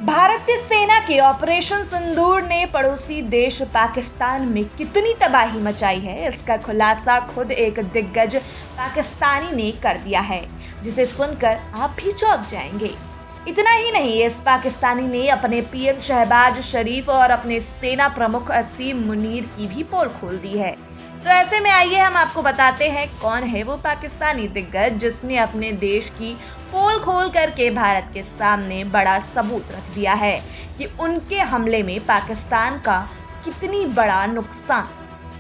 भारतीय सेना के ऑपरेशन सिंदूर ने पड़ोसी देश पाकिस्तान में कितनी तबाही मचाई है, इसका खुलासा खुद एक दिग्गज पाकिस्तानी ने कर दिया है, जिसे सुनकर आप भी चौंक जाएंगे। इतना ही नहीं, इस पाकिस्तानी ने अपने पीएम शहबाज शरीफ और अपने सेना प्रमुख असीम मुनीर की भी पोल खोल दी है। तो ऐसे में आइए हम आपको बताते हैं कौन है वो पाकिस्तानी दिग्गज जिसने अपने देश की पोल खोल करके भारत के सामने बड़ा सबूत रख दिया है कि उनके हमले में पाकिस्तान का कितनी बड़ा नुकसान।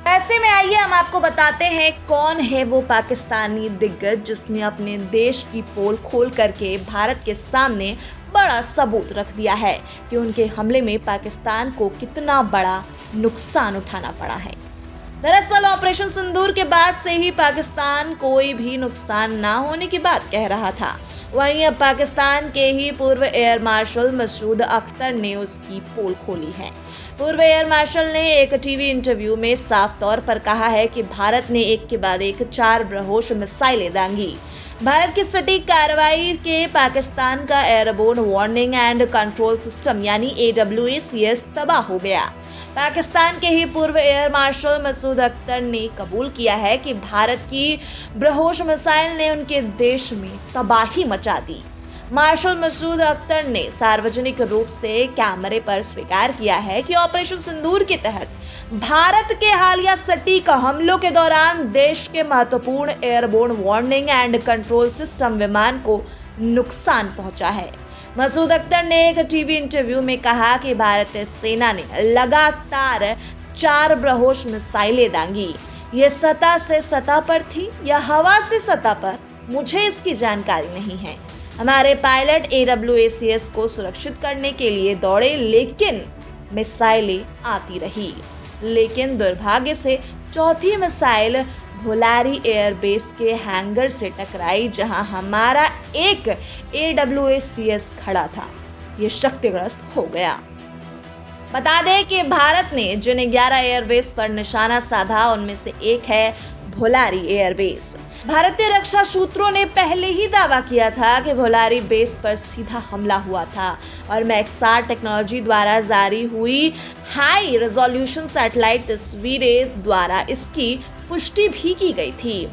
ऐसे में आइए हम आपको बताते हैं कौन है वो पाकिस्तानी दिग्गज जिसने अपने देश की पोल खोल करके भारत के सामने बड़ा सबूत रख दिया है कि उनके हमले में पाकिस्तान को कितना बड़ा नुकसान उठाना पड़ा है। दरअसल ऑपरेशन सिंदूर के बाद से ही पाकिस्तान कोई भी नुकसान ना होने की बात कह रहा था। वहीं अब पाकिस्तान के ही पूर्व एयर मार्शल मसूद अख्तर ने उसकी पोल खोली है। पूर्व एयर मार्शल ने एक टीवी इंटरव्यू में साफ तौर पर कहा है कि भारत ने एक के बाद एक 4 ब्रह्मोस मिसाइलें दांगी। भारत की सटीक कार्रवाई के पाकिस्तान का airborne warning and control system यानी AWACS तबाह हो गया। पाकिस्तान के ही पूर्व एयर मार्शल मसूद अख्तर ने कबूल किया है कि भारत की ब्रह्मोस मिसाइल ने उनके देश में तबाही मचा दी। मार्शल मसूद अख्तर ने सार्वजनिक रूप से कैमरे पर स्वीकार किया है कि ऑपरेशन सिंदूर के तहत भारत के हालिया सटीक हमलों के दौरान देश के महत्वपूर्ण airborne warning and control system विमान को नुकसान पहुंचा है। मसूद अख्तर ने एक टीवी इंटरव्यू में कहा कि भारतीय सेना ने लगातार 4 ब्रह्मोस मिसाइलें दांगी। ये सतह से सतह पर थी या हवा से सतह पर, मुझे इसकी जानकारी नहीं है। हमारे पायलट AWACS को सुरक्षित करने के लिए दौड़े, लेकिन मिसाइलें आती रही। लेकिन दुर्भाग्य से चौथी मिसाइल भोलारी एयरबेस के हैंगर से टकराई, जहां हमारा एक AWACS खड़ा था। ये क्षतिग्रस्त हो गया। बता दें कि भारत ने जिन 11 एयरबेस पर निशाना साधा उनमें से एक है भोलारी एयरबेस। भारतीय रक्षा सूत्रों ने पहले ही दावा किया था कि भोलारी बेस पर सीधा हमला हुआ था और मैक्सार टेक्नोलॉजी द्वारा जारी हुई हाई रेजोल्यूशन सैटेलाइट तस्वीरें द्वारा इसकी पुष्टि भी की गई थी।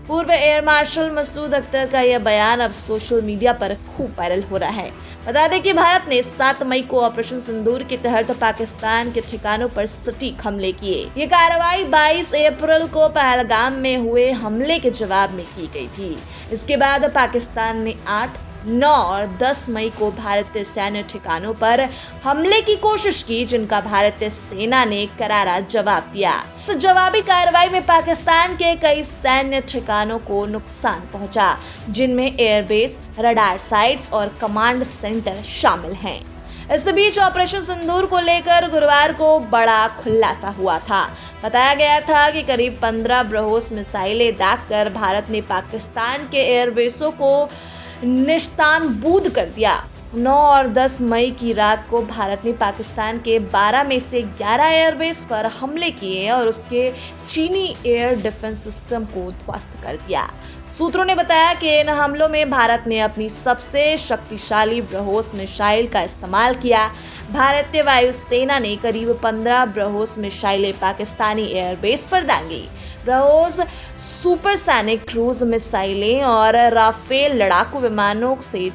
पूर्व एयर मार्शल मसूद अख्तर का यह बयान अब सोशल मीडिया पर खूब वायरल हो रहा है। बता दें कि भारत ने 7 मई को ऑपरेशन सिंदूर के तहत पाकिस्तान के ठिकानों पर सटीक हमले किए। ये कार्रवाई 22 अप्रैल को पहलगाम में हुए हमले के जवाब में की गई थी। इसके बाद पाकिस्तान ने 8, 9 और 10 मई को भारतीय सैन्य ठिकानों पर हमले की कोशिश की, जिनका भारतीय सेना ने करारा जवाब दिया। इस जवाबी कार्रवाई में पाकिस्तान के कई सैन्य ठिकानों को नुकसान पहुंचा, जिनमें एयरबेस, रडार साइट्स और कमांड सेंटर शामिल हैं। इस बीच ऑपरेशन सिंदूर को लेकर गुरुवार को बड़ा खुलासा हुआ था। बताया गया था कि करीब 15 ब्रह्मोस मिसाइलें दागकर भारत ने पाकिस्तान के एयरबेसों को निस्तानबूद कर दिया। 9 और 10 मई की रात को भारत ने पाकिस्तान के 12 में से 11 एयरबेस पर हमले किए और उसके चीनी एयर डिफेंस सिस्टम को ध्वस्त कर दिया। सूत्रों ने बताया कि इन हमलों में भारत ने अपनी सबसे शक्तिशाली ब्रह्मोस मिसाइल का इस्तेमाल किया। भारतीय वायुसेना ने करीब 15 ब्रह्मोस मिसाइलें पाकिस्तानी एयरबेस पर दांगी। ब्रह्मोस सुपरसोनिक क्रूज मिसाइलें और राफेल लड़ाकू विमानों से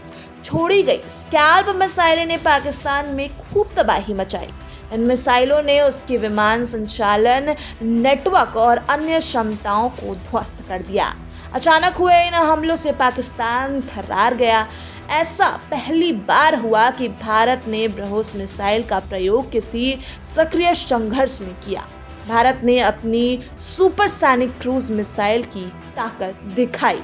छोड़ी गई स्कैल्प मिसाइलें ने पाकिस्तान में खूब तबाही मचाई। इन मिसाइलों ने उसके विमान संचालन नेटवर्क और अन्य क्षमताओं को ध्वस्त कर दिया। अचानक हुए इन हमलों से पाकिस्तान थर्रार गया। ऐसा पहली बार हुआ कि भारत ने ब्रह्मोस मिसाइल का प्रयोग किसी सक्रिय संघर्ष में किया। भारत ने अपनी सुपरसोनिक क्रूज मिसाइल की ताकत दिखाई।